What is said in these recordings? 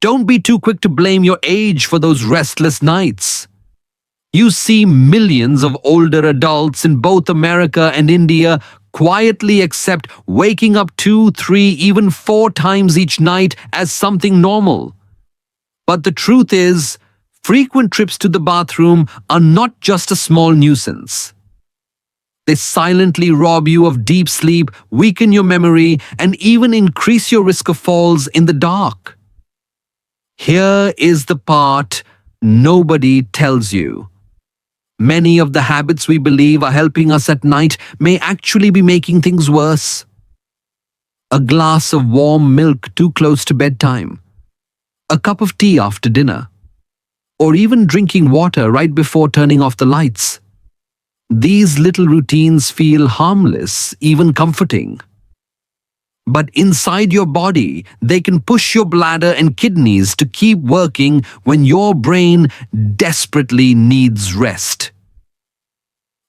Don't be too quick to blame your age for those restless nights. You see millions of older adults in both America and India quietly accept waking up 2, 3, even 4 times each night as something normal. But the truth is, frequent trips to the bathroom are not just a small nuisance. They silently rob you of deep sleep, weaken your memory, and even increase your risk of falls in the dark. Here is the part nobody tells you. Many of the habits we believe are helping us at night may actually be making things worse. A glass of warm milk too close to bedtime, a cup of tea after dinner, or even drinking water right before turning off the lights. These little routines feel harmless, even comforting. But inside your body, they can push your bladder and kidneys to keep working when your brain desperately needs rest.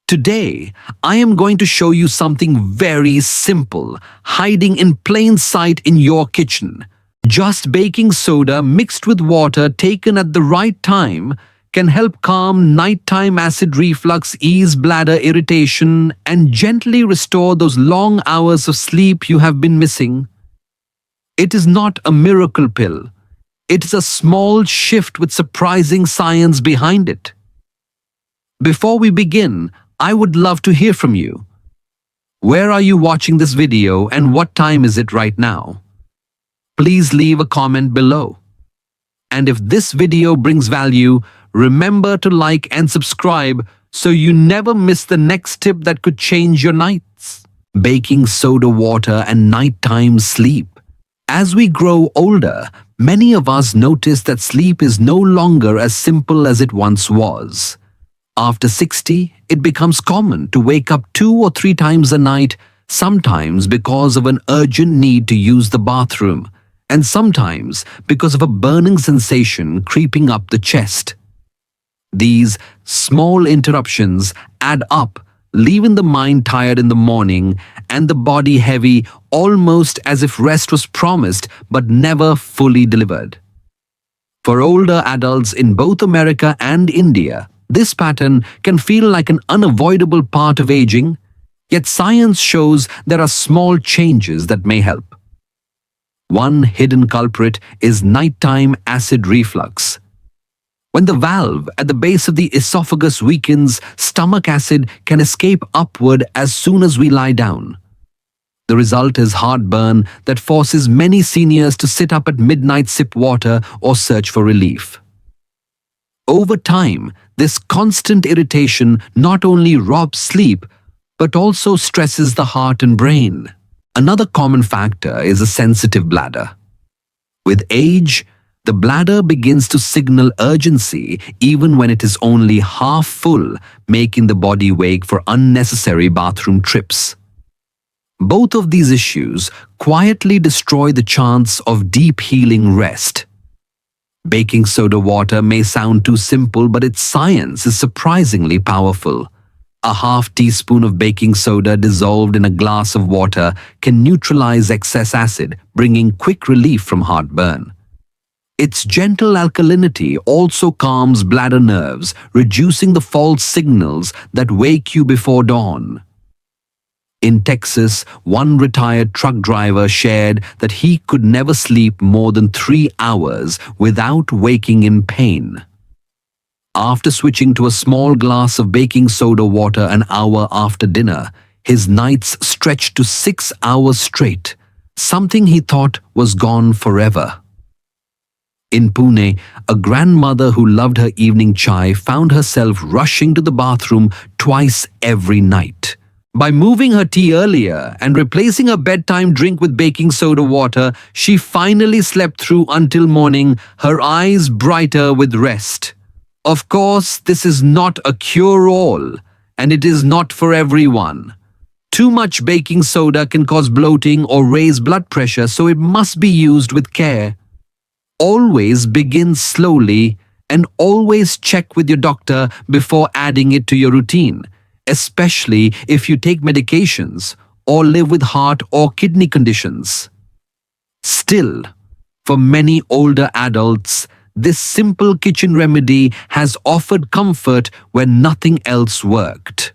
Today, I am going to show you something very simple, hiding in plain sight in your kitchen. Just baking soda mixed with water taken at the right time can help calm nighttime acid reflux, ease bladder irritation, and gently restore those long hours of sleep you have been missing. It is not a miracle pill. It is a small shift with surprising science behind it. Before we begin, I would love to hear from you. Where are you watching this video and what time is it right now? Please leave a comment below. And if this video brings value, remember to like and subscribe so you never miss the next tip that could change your nights. Baking soda water and nighttime sleep. As we grow older, many of us notice that sleep is no longer as simple as it once was. After 60, it becomes common to wake up 2 or 3 times a night, sometimes because of an urgent need to use the bathroom, and sometimes because of a burning sensation creeping up the chest. These small interruptions add up, leaving the mind tired in the morning and the body heavy, almost as if rest was promised but never fully delivered. For older adults in both America and India, this pattern can feel like an unavoidable part of aging, yet science shows there are small changes that may help. One hidden culprit is nighttime acid reflux. When the valve at the base of the esophagus weakens, stomach acid can escape upward as soon as we lie down. The result is heartburn that forces many seniors to sit up at midnight, sip water, or search for relief. Over time, this constant irritation not only robs sleep, but also stresses the heart and brain. Another common factor is a sensitive bladder. With age, the bladder begins to signal urgency even when it is only half full, making the body wake for unnecessary bathroom trips. Both of these issues quietly destroy the chance of deep healing rest. Baking soda water may sound too simple, but its science is surprisingly powerful. A half teaspoon of baking soda dissolved in a glass of water can neutralize excess acid, bringing quick relief from heartburn. Its gentle alkalinity also calms bladder nerves, reducing the false signals that wake you before dawn. In Texas, one retired truck driver shared that he could never sleep more than 3 hours without waking in pain. After switching to a small glass of baking soda water an hour after dinner, his nights stretched to 6 hours straight, something he thought was gone forever. In Pune, a grandmother who loved her evening chai found herself rushing to the bathroom twice every night. By moving her tea earlier and replacing her bedtime drink with baking soda water, she finally slept through until morning, her eyes brighter with rest. Of course, this is not a cure-all, and it is not for everyone. Too much baking soda can cause bloating or raise blood pressure, so it must be used with care. Always begin slowly and always check with your doctor before adding it to your routine, especially if you take medications or live with heart or kidney conditions. Still, For many older adults, this simple kitchen remedy has offered comfort when nothing else worked.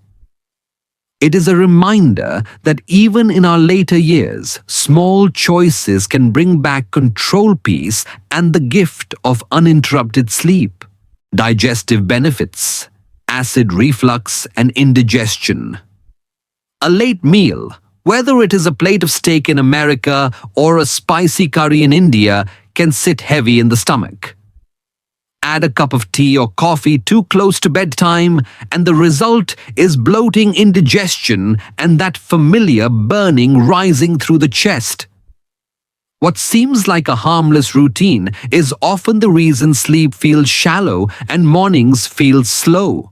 It is a reminder that even in our later years, small choices can bring back control, peace, and the gift of uninterrupted sleep. Digestive benefits, acid reflux, and indigestion. A late meal, whether it is a plate of steak in America or a spicy curry in India, can sit heavy in the stomach. Add a cup of tea or coffee too close to bedtime, and the result is bloating, indigestion, and that familiar burning rising through the chest. What seems like a harmless routine is often the reason sleep feels shallow and mornings feel slow.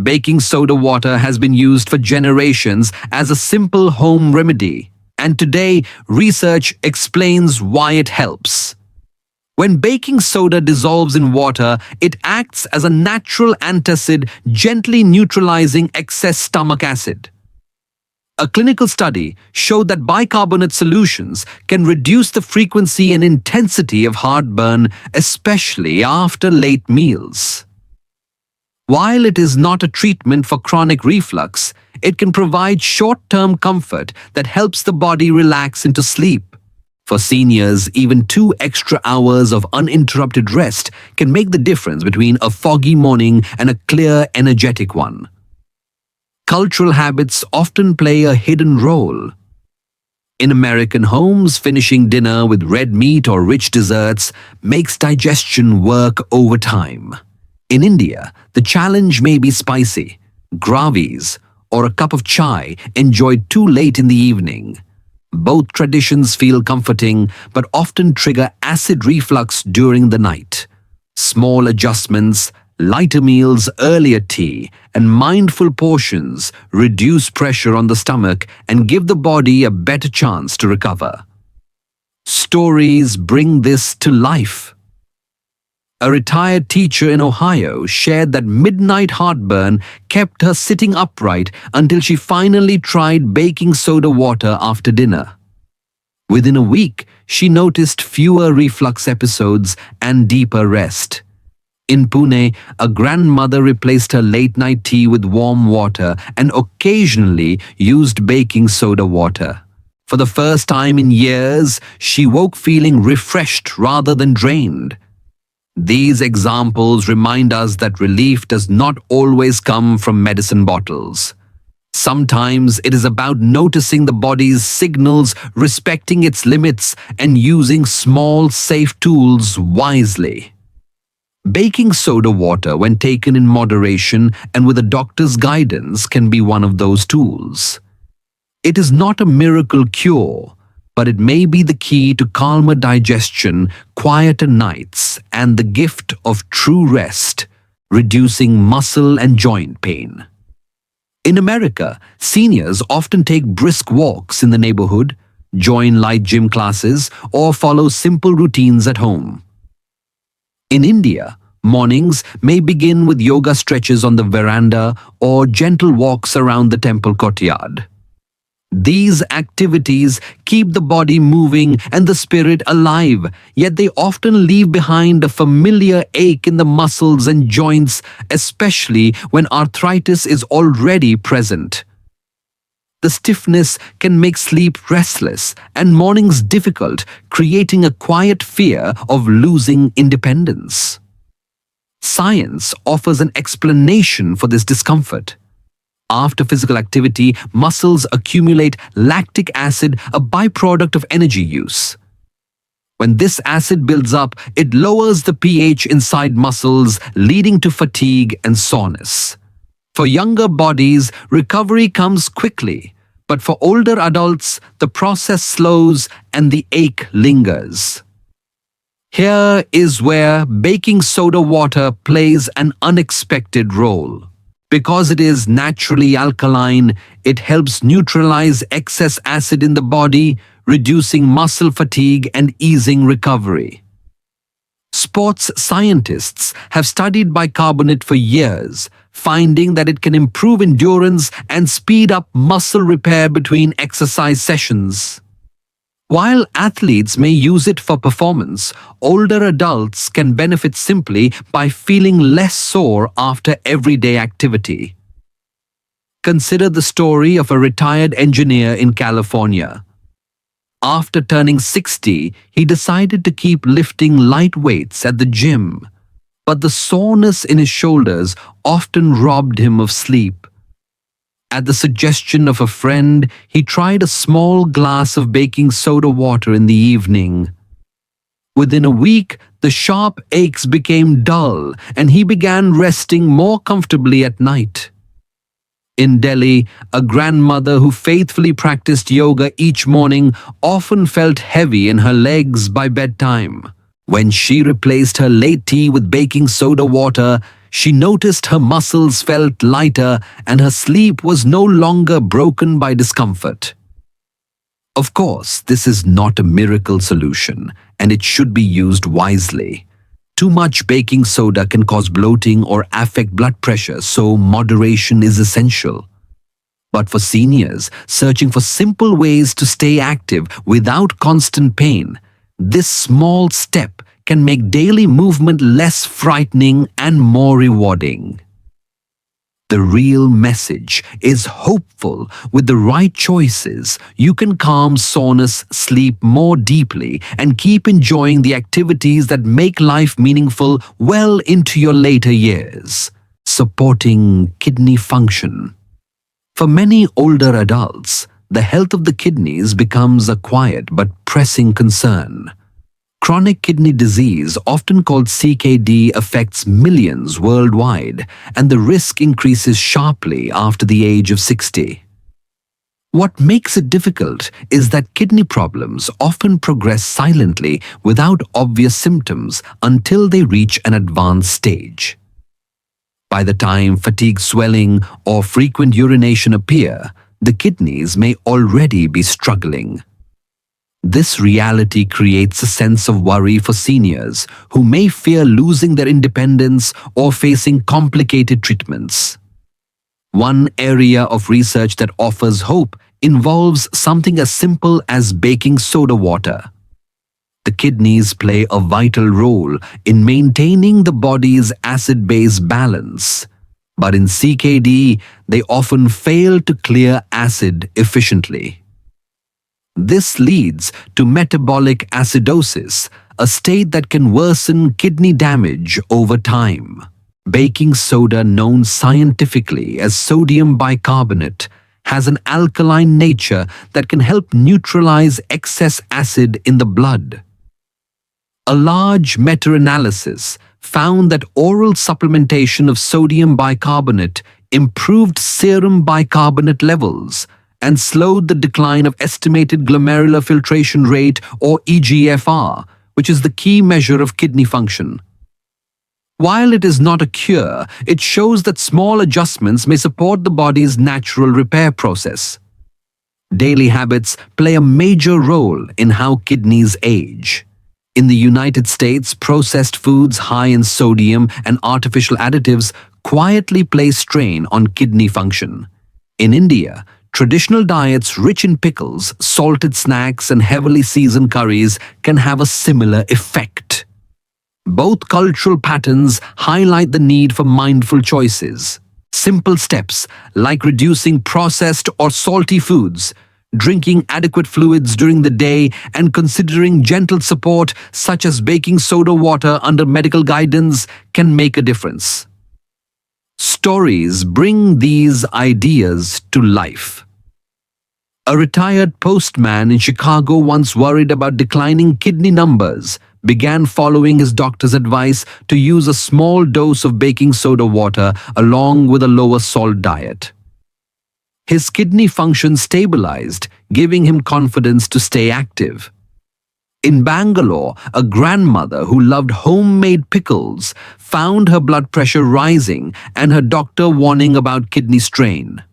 Baking soda water has been used for generations as a simple home remedy, and today research explains why it helps. When baking soda dissolves in water, it acts as a natural antacid, gently neutralizing excess stomach acid. A clinical study showed that bicarbonate solutions can reduce the frequency and intensity of heartburn, especially after late meals. While it is not a treatment for chronic reflux, it can provide short-term comfort that helps the body relax into sleep. For seniors, even 2 extra hours of uninterrupted rest can make the difference between a foggy morning and a clear, energetic one. Cultural habits often play a hidden role. In American homes, finishing dinner with red meat or rich desserts makes digestion work overtime. In India, the challenge may be spicy, gravies, or a cup of chai enjoyed too late in the evening. Both traditions feel comforting but often trigger acid reflux during the night. Small adjustments, lighter meals, earlier tea, and mindful portions reduce pressure on the stomach and give the body a better chance to recover. Stories bring this to life. A retired teacher in Ohio shared that midnight heartburn kept her sitting upright until she finally tried baking soda water after dinner. Within a week, she noticed fewer reflux episodes and deeper rest. In Pune, a grandmother replaced her late-night tea with warm water and occasionally used baking soda water. For the first time in years, she woke feeling refreshed rather than drained. These examples remind us that relief does not always come from medicine bottles. Sometimes it is about noticing the body's signals, respecting its limits, and using small, safe tools wisely. Baking soda water, when taken in moderation and with a doctor's guidance, can be one of those tools. It is not a miracle cure, but it may be the key to calmer digestion, quieter nights, and the gift of true rest, reducing muscle and joint pain. In America, seniors often take brisk walks in the neighborhood, join light gym classes, or follow simple routines at home. In India, mornings may begin with yoga stretches on the veranda or gentle walks around the temple courtyard. These activities keep the body moving and the spirit alive, yet they often leave behind a familiar ache in the muscles and joints, especially when arthritis is already present. The stiffness can make sleep restless and mornings difficult, creating a quiet fear of losing independence. Science offers an explanation for this discomfort. After physical activity, muscles accumulate lactic acid, a byproduct of energy use. When this acid builds up, it lowers the pH inside muscles, leading to fatigue and soreness. For younger bodies, recovery comes quickly, but for older adults, the process slows and the ache lingers. Here is where baking soda water plays an unexpected role. Because it is naturally alkaline, it helps neutralize excess acid in the body, reducing muscle fatigue and easing recovery. Sports scientists have studied bicarbonate for years, finding that it can improve endurance and speed up muscle repair between exercise sessions. While athletes may use it for performance, older adults can benefit simply by feeling less sore after everyday activity. Consider the story of a retired engineer in California. After turning 60, he decided to keep lifting light weights at the gym, but the soreness in his shoulders often robbed him of sleep. At the suggestion of a friend, he tried a small glass of baking soda water in the evening. Within a week, the sharp aches became dull, and he began resting more comfortably at night. In Delhi, a grandmother who faithfully practiced yoga each morning often felt heavy in her legs by bedtime. When she replaced her late tea with baking soda water, she noticed her muscles felt lighter and her sleep was no longer broken by discomfort. Of course, this is not a miracle solution, and it should be used wisely. Too much baking soda can cause bloating or affect blood pressure, so moderation is essential. But for seniors searching for simple ways to stay active without constant pain, this small step can make daily movement less frightening and more rewarding. The real message is hopeful. With the right choices, you can calm soreness, sleep more deeply, and keep enjoying the activities that make life meaningful well into your later years. Supporting kidney function. For many older adults, the health of the kidneys becomes a quiet but pressing concern. Chronic kidney disease, often called CKD, affects millions worldwide, and the risk increases sharply after the age of 60. What makes it difficult is that kidney problems often progress silently without obvious symptoms until they reach an advanced stage. By the time fatigue, swelling, or frequent urination appear, the kidneys may already be struggling. This reality creates a sense of worry for seniors who may fear losing their independence or facing complicated treatments. One area of research that offers hope involves something as simple as baking soda water. The kidneys play a vital role in maintaining the body's acid-base balance, but in CKD, they often fail to clear acid efficiently. This leads to metabolic acidosis, a state that can worsen kidney damage over time. Baking soda, known scientifically as sodium bicarbonate, has an alkaline nature that can help neutralize excess acid in the blood. A large meta-analysis found that oral supplementation of sodium bicarbonate improved serum bicarbonate levels and slowed the decline of estimated glomerular filtration rate, or eGFR, which is the key measure of kidney function. While it is not a cure, it shows that small adjustments may support the body's natural repair process. Daily habits play a major role in how kidneys age. In the United States, processed foods high in sodium and artificial additives quietly place strain on kidney function. In India, traditional diets rich in pickles, salted snacks, and heavily seasoned curries can have a similar effect. Both cultural patterns highlight the need for mindful choices. Simple steps like reducing processed or salty foods, drinking adequate fluids during the day, and considering gentle support such as baking soda water under medical guidance can make a difference. Stories bring these ideas to life. A retired postman in Chicago, once worried about declining kidney numbers, began following his doctor's advice to use a small dose of baking soda water along with a lower salt diet. His kidney function stabilized, giving him confidence to stay active. In Bangalore, a grandmother who loved homemade pickles found her blood pressure rising and her doctor warning about kidney strain.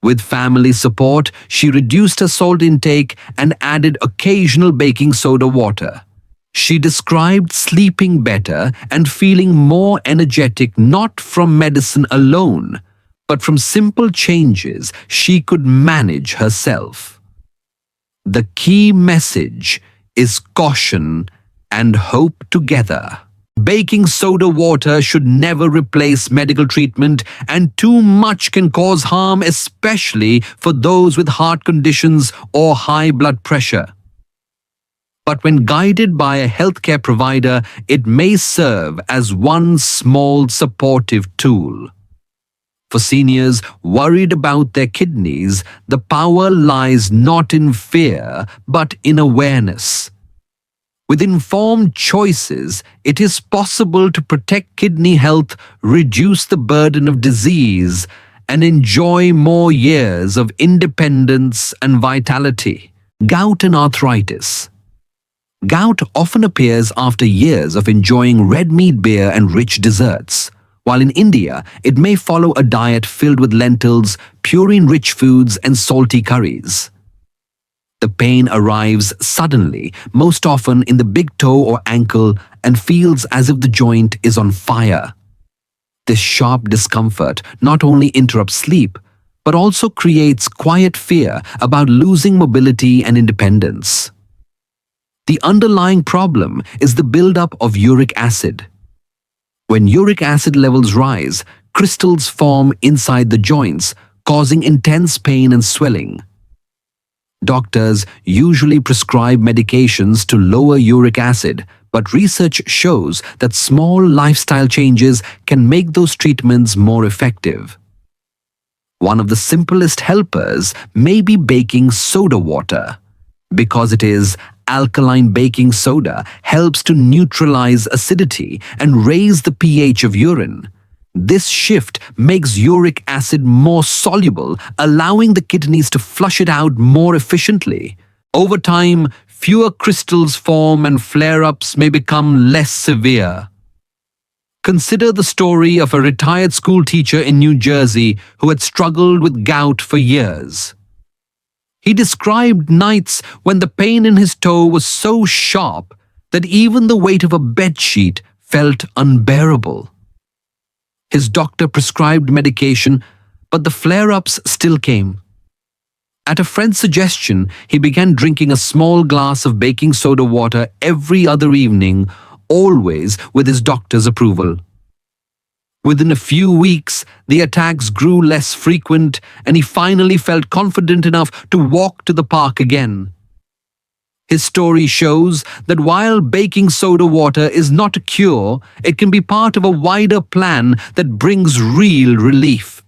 With family support, she reduced her salt intake and added occasional baking soda water. She described sleeping better and feeling more energetic, not from medicine alone, but from simple changes she could manage herself. The key message is caution and hope together. Baking soda water should never replace medical treatment, and too much can cause harm, especially for those with heart conditions or high blood pressure. But when guided by a healthcare provider, it may serve as one small supportive tool. For seniors worried about their kidneys, the power lies not in fear, but in awareness. With informed choices, it is possible to protect kidney health, reduce the burden of disease, and enjoy more years of independence and vitality. Gout and arthritis. Gout often appears after years of enjoying red meat beer and rich desserts. While in India, it may follow a diet filled with lentils, purine-rich foods, and salty curries. The pain arrives suddenly, most often in the big toe or ankle, and feels as if the joint is on fire. This sharp discomfort not only interrupts sleep, but also creates quiet fear about losing mobility and independence. The underlying problem is the buildup of uric acid. When uric acid levels rise, crystals form inside the joints, causing intense pain and swelling. Doctors usually prescribe medications to lower uric acid, but research shows that small lifestyle changes can make those treatments more effective. One of the simplest helpers may be baking soda water. Because it is alkaline, baking soda helps to neutralize acidity and raise the pH of urine. This shift makes uric acid more soluble, allowing the kidneys to flush it out more efficiently. Over time, fewer crystals form and flare-ups may become less severe. Consider the story of a retired school teacher in New Jersey who had struggled with gout for years. He described nights when the pain in his toe was so sharp that even the weight of a bedsheet felt unbearable. His doctor prescribed medication, but the flare-ups still came. At a friend's suggestion, he began drinking a small glass of baking soda water every other evening, always with his doctor's approval. Within a few weeks, the attacks grew less frequent, and he finally felt confident enough to walk to the park again. His story shows that while baking soda water is not a cure, it can be part of a wider plan that brings real relief.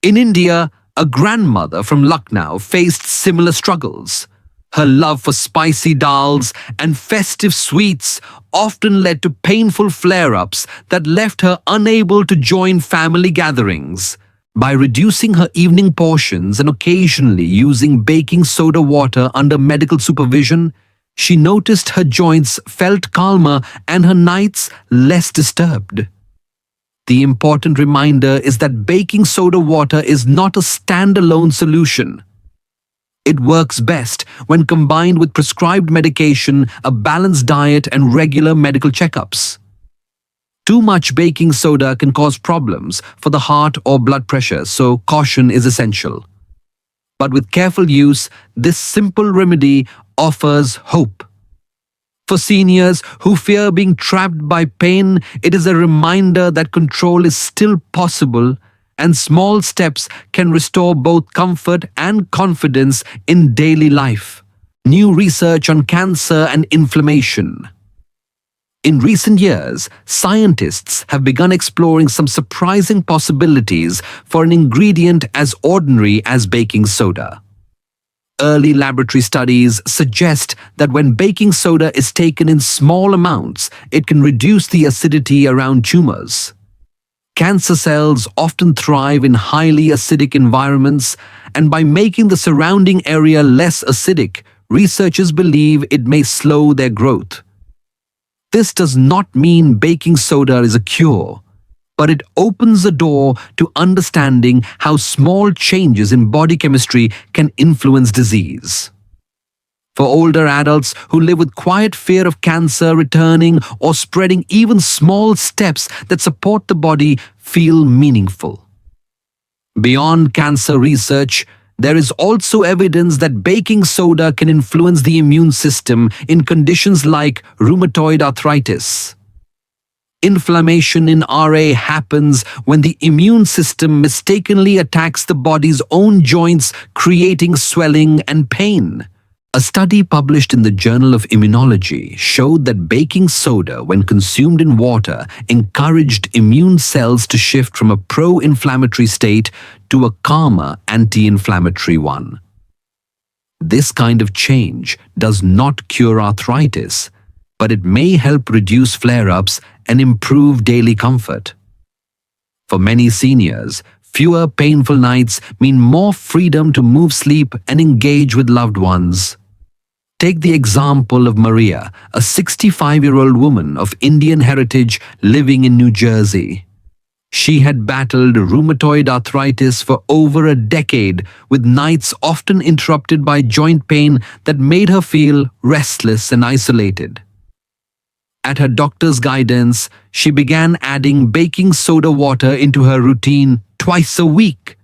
In India, a grandmother from Lucknow faced similar struggles. Her love for spicy dals and festive sweets often led to painful flare-ups that left her unable to join family gatherings. By reducing her evening portions and occasionally using baking soda water under medical supervision, she noticed her joints felt calmer and her nights less disturbed. The important reminder is that baking soda water is not a standalone solution. It works best when combined with prescribed medication, a balanced diet, and regular medical checkups. Too much baking soda can cause problems for the heart or blood pressure, so caution is essential. But with careful use, this simple remedy offers hope. For seniors who fear being trapped by pain, it is a reminder that control is still possible, and small steps can restore both comfort and confidence in daily life. New research on cancer and inflammation. In recent years, scientists have begun exploring some surprising possibilities for an ingredient as ordinary as baking soda. Early laboratory studies suggest that when baking soda is taken in small amounts, it can reduce the acidity around tumors. Cancer cells often thrive in highly acidic environments, and by making the surrounding area less acidic, researchers believe it may slow their growth. This does not mean baking soda is a cure, but it opens the door to understanding how small changes in body chemistry can influence disease. For older adults who live with quiet fear of cancer returning or spreading, even small steps that support the body feel meaningful. Beyond cancer research, there is also evidence that baking soda can influence the immune system in conditions like rheumatoid arthritis. Inflammation in RA happens when the immune system mistakenly attacks the body's own joints, creating swelling and pain. A study published in the Journal of Immunology showed that baking soda, when consumed in water, encouraged immune cells to shift from a pro-inflammatory state to a calmer anti-inflammatory one. This kind of change does not cure arthritis, but it may help reduce flare-ups and improve daily comfort. For many seniors, fewer painful nights mean more freedom to move, sleep, and engage with loved ones. Take the example of Maria, a 65-year-old woman of Indian heritage living in New Jersey. She had battled rheumatoid arthritis for over a decade, with nights often interrupted by joint pain that made her feel restless and isolated. At her doctor's guidance, she began adding baking soda water into her routine twice a week.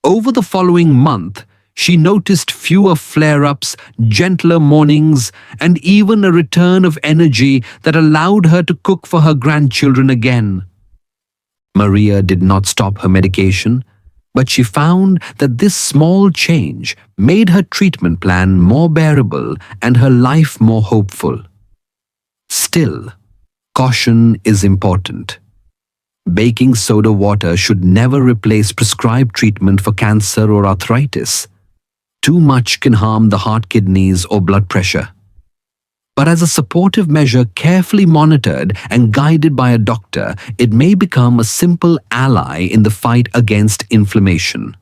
Over the following month, she noticed fewer flare-ups, gentler mornings, and even a return of energy that allowed her to cook for her grandchildren again. Maria did not stop her medication, but she found that this small change made her treatment plan more bearable and her life more hopeful. Still, caution is important. Baking soda water should never replace prescribed treatment for cancer or arthritis. Too much can harm the heart, kidneys, or blood pressure. But as a supportive measure carefully monitored and guided by a doctor, it may become a simple ally in the fight against inflammation.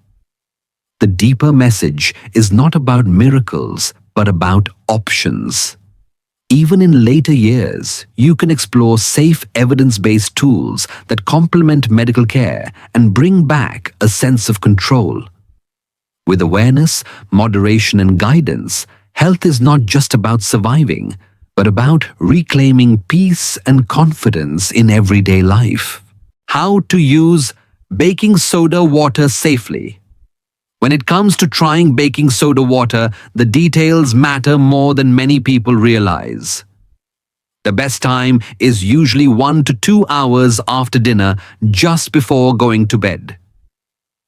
The deeper message is not about miracles, but about options. Even in later years, you can explore safe evidence-based tools that complement medical care and bring back a sense of control. With awareness, moderation, and guidance, health is not just about surviving, but about reclaiming peace and confidence in everyday life. How to use baking soda water safely. When it comes to trying baking soda water, the details matter more than many people realize. The best time is usually 1 to 2 hours after dinner, just before going to bed.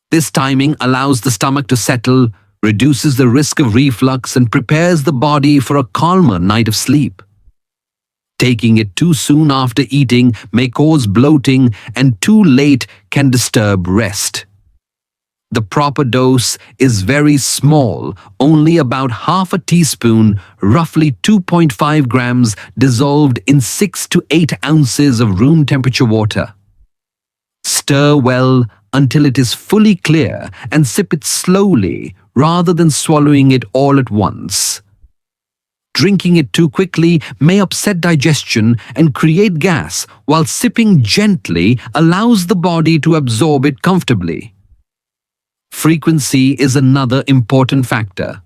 This timing allows the stomach to settle, reduces the risk of reflux, and prepares the body for a calmer night of sleep. Taking it too soon after eating may cause bloating, and too late can disturb rest. The proper dose is very small, only about half a teaspoon, roughly 2.5 grams, dissolved in 6 to 8 ounces of room temperature water. Stir well until it is fully clear and sip it slowly rather than swallowing it all at once. Drinking it too quickly may upset digestion and create gas, while sipping gently allows the body to absorb it comfortably. Frequency is another important factor.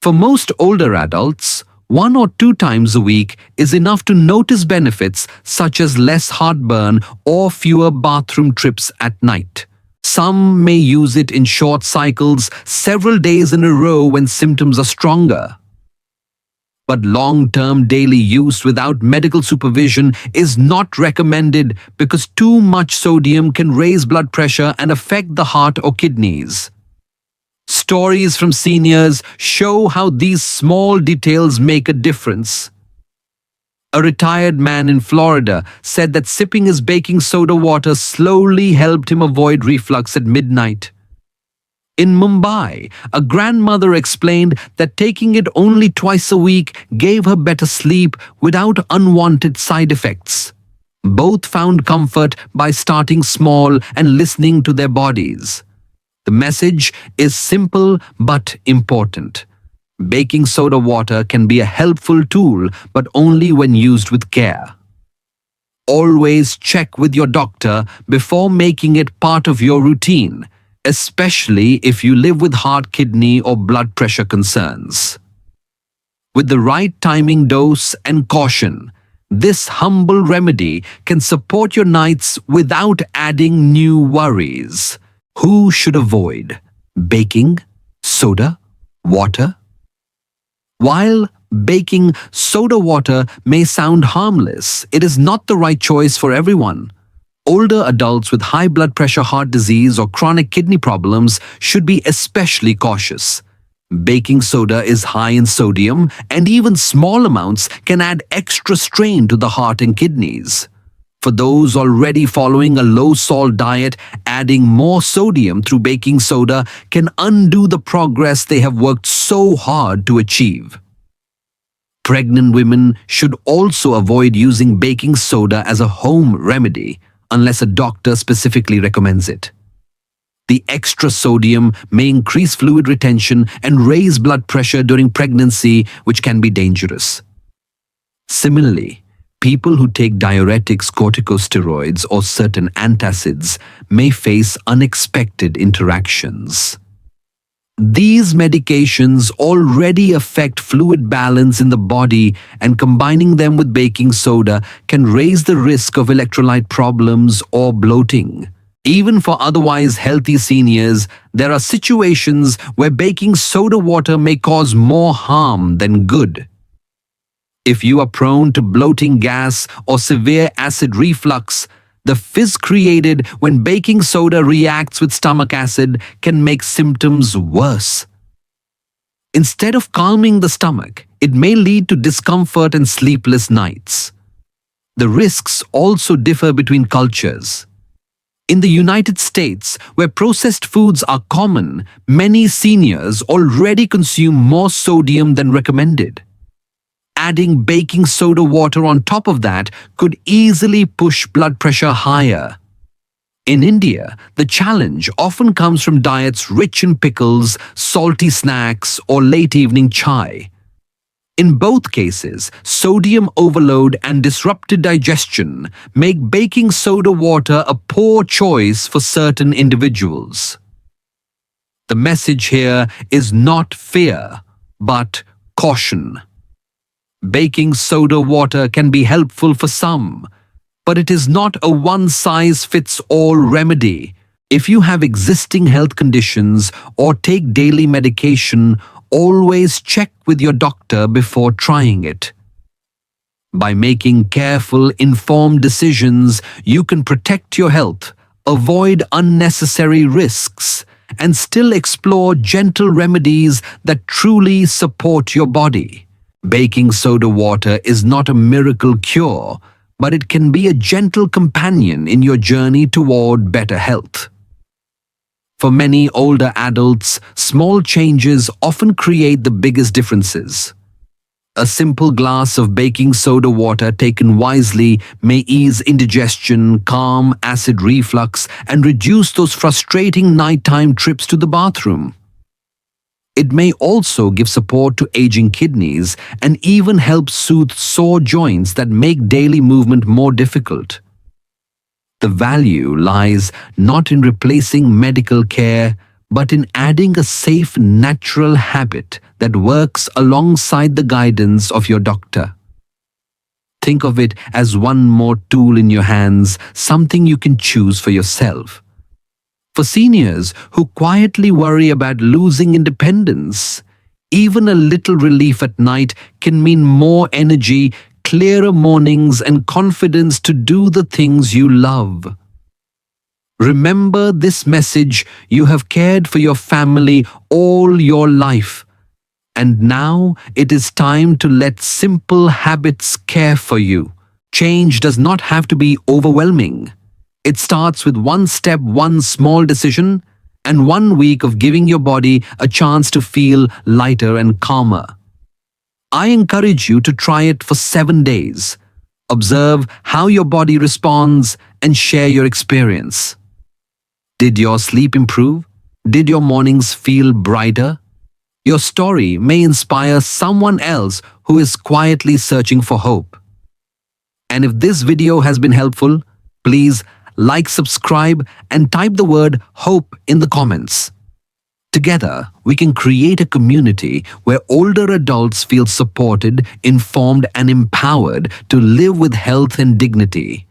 For most older adults, 1 or 2 times a week is enough to notice benefits such as less heartburn or fewer bathroom trips at night. Some may use it in short cycles, several days in a row when symptoms are stronger. But long-term daily use without medical supervision is not recommended because too much sodium can raise blood pressure and affect the heart or kidneys. Stories from seniors show how these small details make a difference. A retired man in Florida said that sipping his baking soda water slowly helped him avoid reflux at midnight. In Mumbai, a grandmother explained that taking it only twice a week gave her better sleep without unwanted side effects. Both found comfort by starting small and listening to their bodies. The message is simple but important. Baking soda water can be a helpful tool, but only when used with care. Always check with your doctor before making it part of your routine, especially if you live with heart, kidney, or blood pressure concerns. With the right timing, dose, and caution, this humble remedy can support your nights without adding new worries. Who should avoid? Baking soda water? While baking soda water may sound harmless, it is not the right choice for everyone. Older adults with high blood pressure, heart disease, or chronic kidney problems should be especially cautious. Baking soda is high in sodium, and even small amounts can add extra strain to the heart and kidneys. For those already following a low-salt diet, adding more sodium through baking soda can undo the progress they have worked so hard to achieve. Pregnant women should also avoid using baking soda as a home remedy unless a doctor specifically recommends it. The extra sodium may increase fluid retention and raise blood pressure during pregnancy, which can be dangerous. Similarly, people who take diuretics, corticosteroids, or certain antacids may face unexpected interactions. These medications already affect fluid balance in the body, and combining them with baking soda can raise the risk of electrolyte problems or bloating. Even for otherwise healthy seniors, there are situations where baking soda water may cause more harm than good. If you are prone to bloating, gas, or severe acid reflux, the fizz created when baking soda reacts with stomach acid can make symptoms worse. Instead of calming the stomach, it may lead to discomfort and sleepless nights. The risks also differ between cultures. In the United States, where processed foods are common, many seniors already consume more sodium than recommended. Adding baking soda water on top of that could easily push blood pressure higher. In India, the challenge often comes from diets rich in pickles, salty snacks, or late evening chai. In both cases, sodium overload and disrupted digestion make baking soda water a poor choice for certain individuals. The message here is not fear, but caution. Baking soda water can be helpful for some, but it is not a one-size-fits-all remedy. If you have existing health conditions or take daily medication, always check with your doctor before trying it. By making careful, informed decisions, you can protect your health, avoid unnecessary risks, and still explore gentle remedies that truly support your body. Baking soda water is not a miracle cure, but it can be a gentle companion in your journey toward better health. For many older adults, small changes often create the biggest differences. A simple glass of baking soda water taken wisely may ease indigestion, calm acid reflux, and reduce those frustrating nighttime trips to the bathroom. It may also give support to aging kidneys and even help soothe sore joints that make daily movement more difficult. The value lies not in replacing medical care, but in adding a safe, natural habit that works alongside the guidance of your doctor. Think of it as one more tool in your hands, something you can choose for yourself. For seniors who quietly worry about losing independence, even a little relief at night can mean more energy, clearer mornings, and confidence to do the things you love. Remember this message: you have cared for your family all your life, and now it is time to let simple habits care for you. Change does not have to be overwhelming. It starts with one step, one small decision, and 1 week of giving your body a chance to feel lighter and calmer. I encourage you to try it for 7 days. Observe how your body responds and share your experience. Did your sleep improve? Did your mornings feel brighter? Your story may inspire someone else who is quietly searching for hope. And if this video has been helpful, please like, subscribe, and type the word HOPE in the comments. Together, we can create a community where older adults feel supported, informed, and empowered to live with health and dignity.